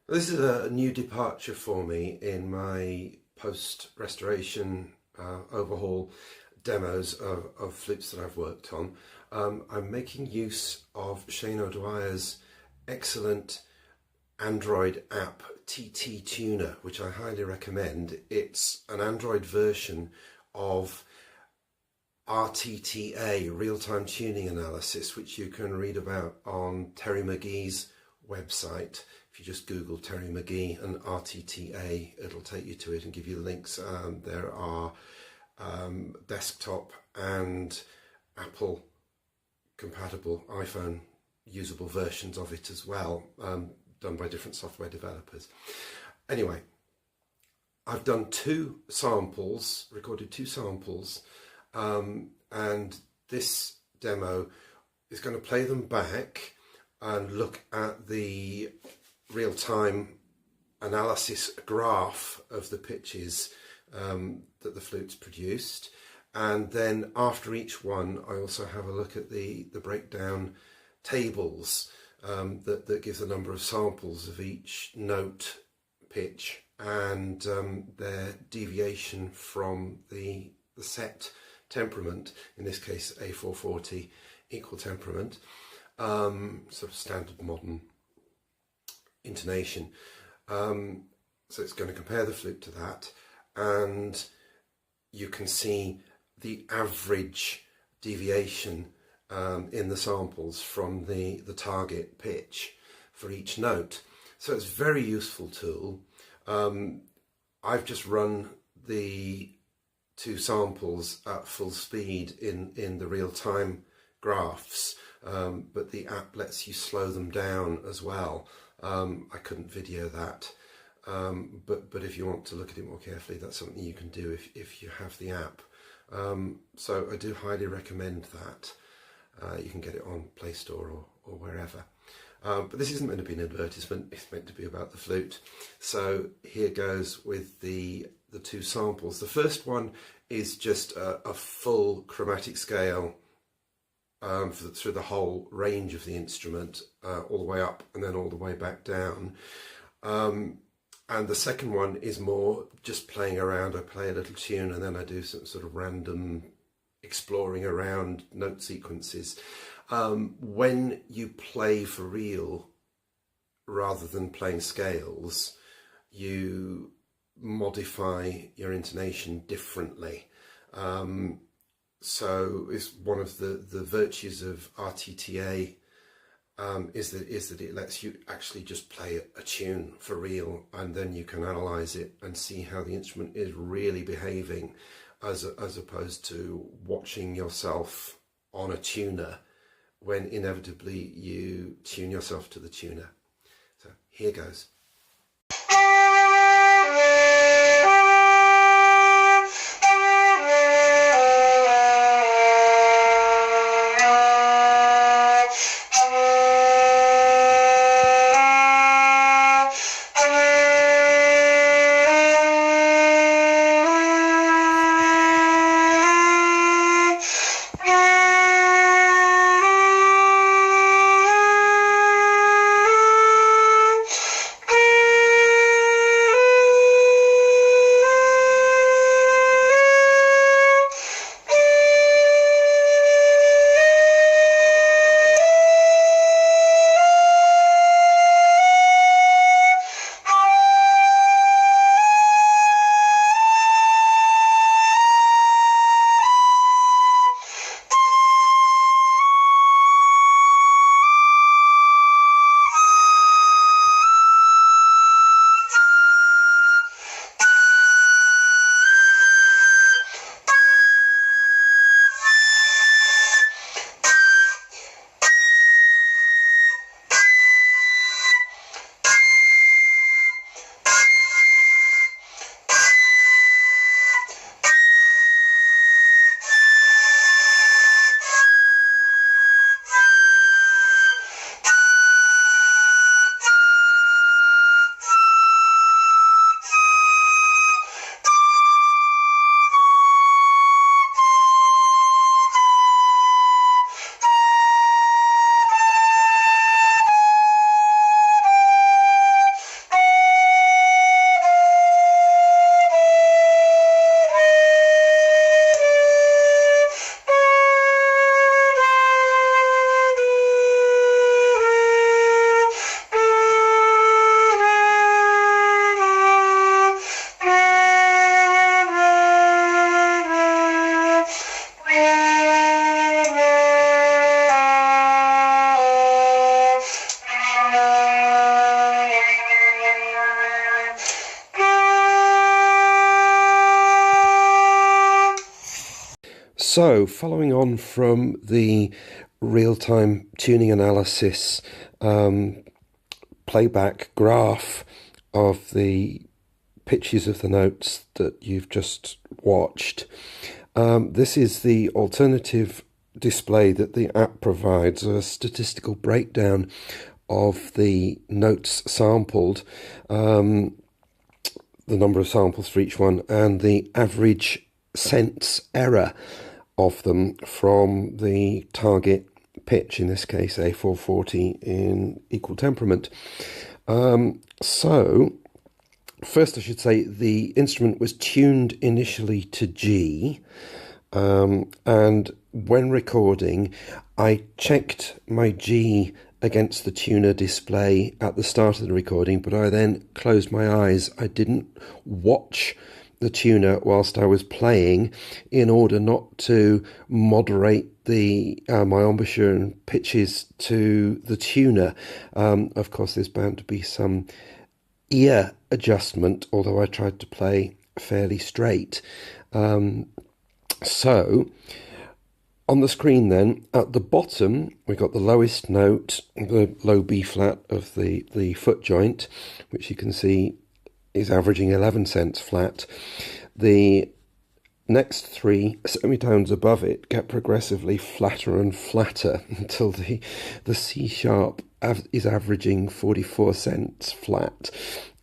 This is a new departure for me in my post-restoration overhaul demos of flutes that I've worked on. I'm making use of Shane O'Dwyer's excellent Android app TTtuner, which I highly recommend. It's an Android version of RTTA, real-time tuning analysis, which you can read about on Terry McGee's website. If you just Google Terry McGee and RTTA, it'll take you to it and give you links. There are desktop and Apple compatible iPhone usable versions of it as well, done by different software developers. Anyway, I've done recorded two samples, and this demo is going to play them back and look at the real-time analysis graph of the pitches that the flute's produced. And then after each one, I also have a look at the breakdown tables that give the number of samples of each note pitch and their deviation from the set temperament, in this case A440 equal temperament, sort of standard modern intonation. So it's going to compare the flute to that, and you can see the average deviation in the samples from the target pitch for each note. So it's a very useful tool. I've just run the two samples at full speed in the real-time graphs, but the app lets you slow them down as well. I couldn't video that, but if you want to look at it more carefully, that's something you can do if you have the app. So I do highly recommend that. You can get it on Play Store or wherever. But this isn't meant to be an advertisement, it's meant to be about the flute. So here goes with the two samples. The first one is just a full chromatic scale through the whole range of the instrument, all the way up and then all the way back down. And the second one is more just playing around. I play a little tune and then I do some sort of random exploring around note sequences. When you play for real rather than playing scales, you modify your intonation differently. So it's one of the virtues of RTTA is that it lets you actually just play a tune for real, and then you can analyze it and see how the instrument is really behaving, as opposed to watching yourself on a tuner when inevitably you tune yourself to the tuner. So here goes. So, following on from the real-time tuning analysis playback graph of the pitches of the notes that you've just watched, this is the alternative display that the app provides, a statistical breakdown of the notes sampled, the number of samples for each one, and the average sense error of them from the target pitch, in this case A440 in equal temperament. So first I should say the instrument was tuned initially to G, and when recording I checked my G against the tuner display at the start of the recording, but I then closed my eyes. I didn't watch the tuner whilst I was playing in order not to moderate the my embouchure and pitches to the tuner. Of course, there's bound to be some ear adjustment, although I tried to play fairly straight. So on the screen then, at the bottom, we've got the lowest note, the low B flat of the foot joint, which you can see is averaging 11 cents flat. The next three semitones above it get progressively flatter and flatter until the C sharp is averaging 44 cents flat.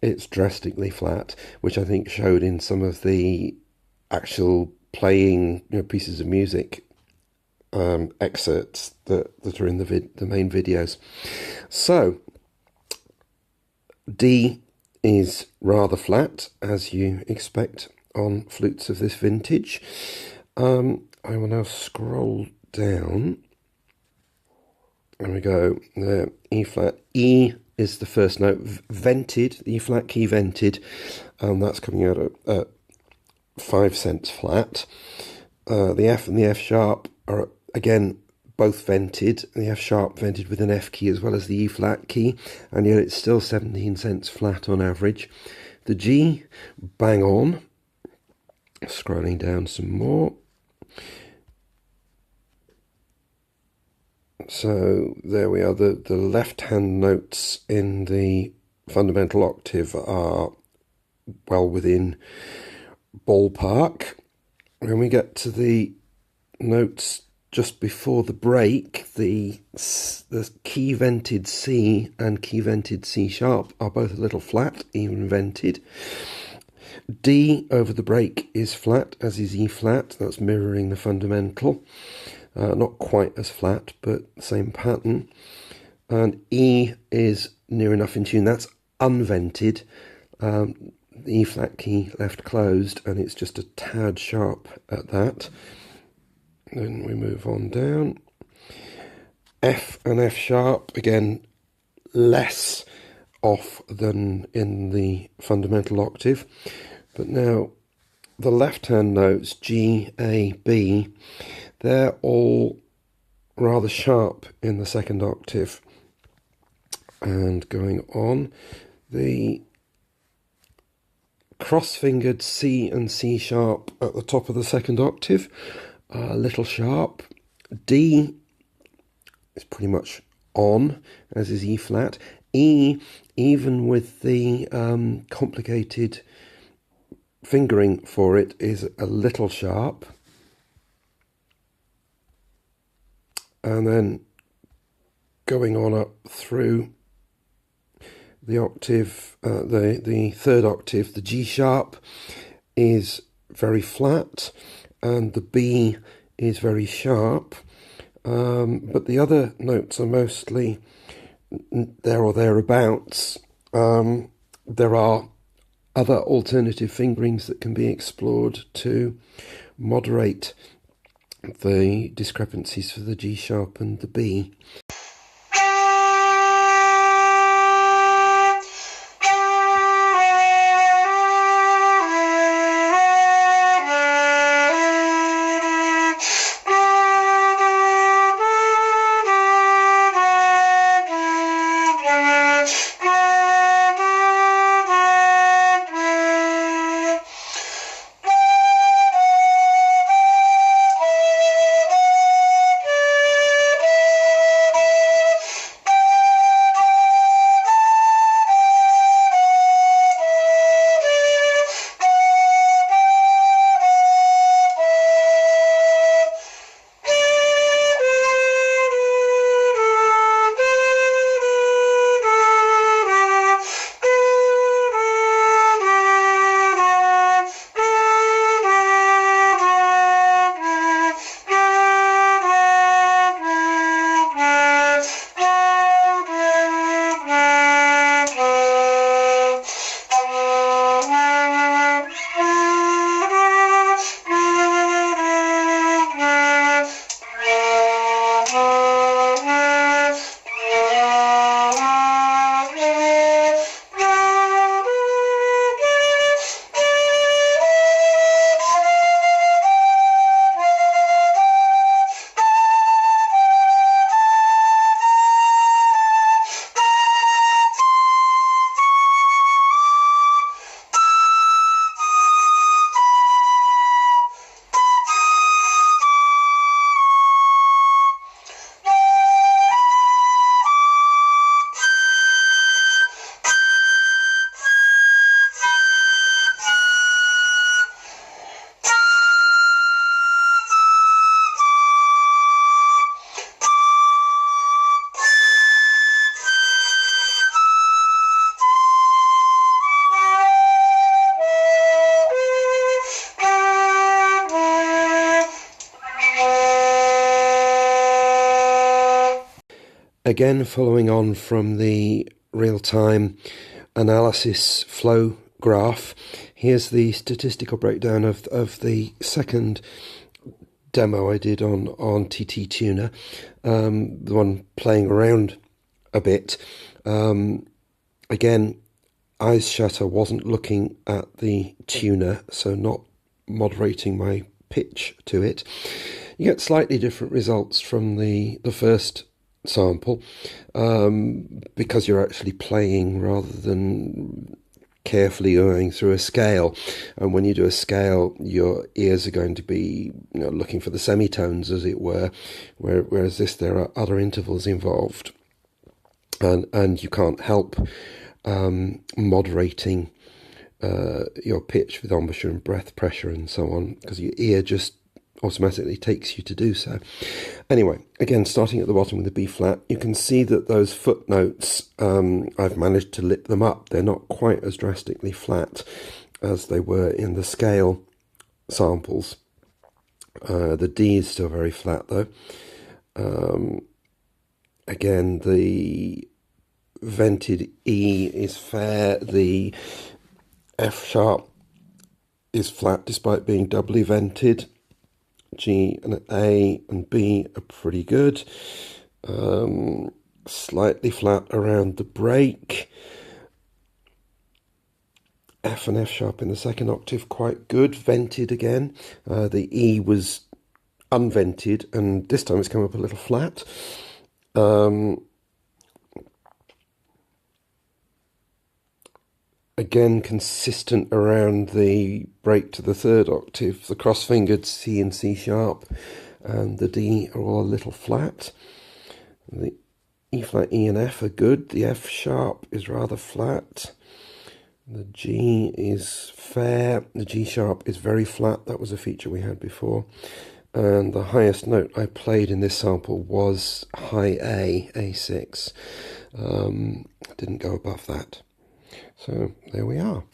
It's drastically flat, which I think showed in some of the actual playing, pieces of music excerpts that are in the main videos. So D is rather flat, as you expect on flutes of this vintage. I will now scroll down. There we go. E flat. E is the first note vented, the E flat key vented, and that's coming out at 5 cents flat. The F and the F sharp are again both vented, the F sharp vented with an F key as well as the E flat key, and yet it's still 17 cents flat on average. The G, bang on. Scrolling down some more. So there we are. The left-hand notes in the fundamental octave are well within ballpark. When we get to the notes just before the break, the key vented C and key vented C sharp are both a little flat, even vented. D over the break is flat, as is E flat. That's mirroring the fundamental. Not quite as flat, but same pattern. And E is near enough in tune. That's unvented. The E flat key left closed, and it's just a tad sharp at that. Then we move on down. F and F sharp, again, less off than in the fundamental octave. But now the left-hand notes, G, A, B, they're all rather sharp in the second octave. And going on, the cross-fingered C and C sharp at the top of the second octave are a little sharp. D is pretty much on, as is E flat. E, even with the complicated fingering for it, is a little sharp. And then going on up through the octave, the third octave, the G sharp is very flat and the B is very sharp, but the other notes are mostly there or thereabouts. There are other alternative fingerings that can be explored to moderate the discrepancies for the G sharp and the B. Again, following on from the real-time analysis flow graph, here's the statistical breakdown of the second demo I did on TTtuner, the one playing around a bit. Again, eyes shut, I wasn't looking at the tuner, so not moderating my pitch to it. You get slightly different results from the first sample, because you're actually playing rather than carefully going through a scale. And when you do a scale, your ears are going to be, looking for the semitones, as it were, whereas this, there are other intervals involved, and you can't help moderating your pitch with embouchure and breath pressure and so on, because your ear just automatically takes you to do so. Anyway, again, starting at the bottom with the B flat, you can see that those footnotes, I've managed to lip them up. They're not quite as drastically flat as they were in the scale samples. The D is still very flat though. Again, the vented E is fair. The F sharp is flat despite being doubly vented. G and A and B are pretty good. Slightly flat around the break. F and F sharp in the second octave, quite good. Vented again. The E was unvented, and this time it's come up a little flat. Again, consistent around the break to the third octave. The cross-fingered C and C sharp and the D are all a little flat. The E flat, E and F are good. The F sharp is rather flat. The G is fair. The G sharp is very flat. That was a feature we had before. And the highest note I played in this sample was high A, A6. Didn't go above that. So there we are.